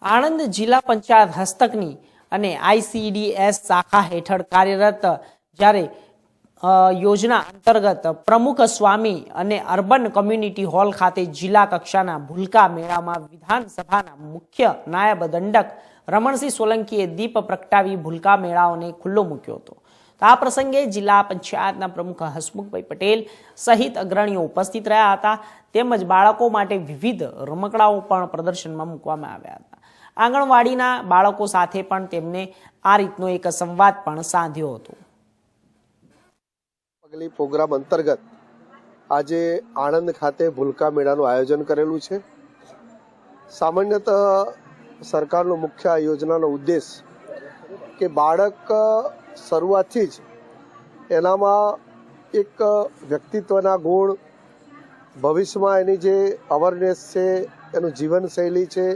આણંદ જિલ્લા પંચાયત હસ્તકની અને ICDS શાખા હેઠળ કાર્યરત જ્યારે યોજના અંતર્ગત પ્રમુખ સ્વામી અને અર્બન કમ્યુનિટી હોલ ખાતે જિલ્લા કક્ષાના ભૂલકા મેળામાં વિધાનસભાના મુખ્ય નાયબ દંડક રમણસિંહ સોલંકીએ દીપ પ્રગટાવી ભૂલકા મેળાઓને ખુલ્લો મૂક્યો હતો। આ પ્રસંગે જિલ્લા પંચાયતના પ્રમુખ હસમુખભાઈ પટેલ સહિત અગ્રણીઓ ઉપસ્થિત રહ્યા હતા। તેમજ બાળકો માટે વિવિધ રમકડાઓ પણ પ્રદર્શનમાં મૂકવામાં આવ્યા હતા। આંગણવાડીના બાળકો સાથે પણ તેમને આ રીતનો એક સંવાદ પણ સાધ્યો હતો। પગલી પ્રોગ્રામ અંતર્ગત આજે આણંદ ખાતે ભૂલકા મેળાનું આયોજન કરેલું છે। સામાન્યતઃ સરકારનો મુખ્ય યોજનાનો ઉદ્દેશ કે બાળક શરૂઆતથી જ એનામાં એક વ્યક્તિત્વના ગુણ, ભવિષ્યમાં એની જે અવેરનેસ છે, એનું જીવનશૈલી છે,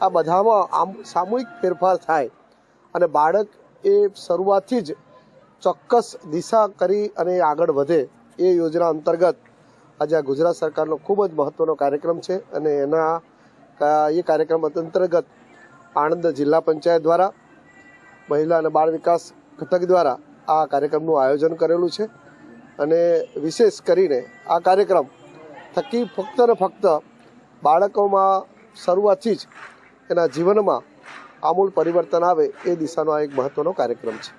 આ બધામાં સામૂહિક ફેરફાર થાય અને બાળક એ શરૂઆતથી જ ચોક્કસ દિશા કરી અને આગળ વધે એ યોજના અંતર્ગત આજે આ ગુજરાત સરકારનો ખૂબ જ મહત્વનો કાર્યક્રમ છે। અને એ કાર્યક્રમ અંતર્ગત આણંદ જિલ્લા પંચાયત દ્વારા મહિલા અને બાળ વિકાસ ઘટક દ્વારા આ કાર્યક્રમનું આયોજન કરેલું છે। અને વિશેષ કરીને આ કાર્યક્રમ થકી ફક્ત ને ફક્ત બાળકોમાં શરૂઆતથી જ એના જીવનમાં આમૂલ પરિવર્તન આવે એ દિશાનો આ એક મહત્વનો કાર્યક્રમ છે।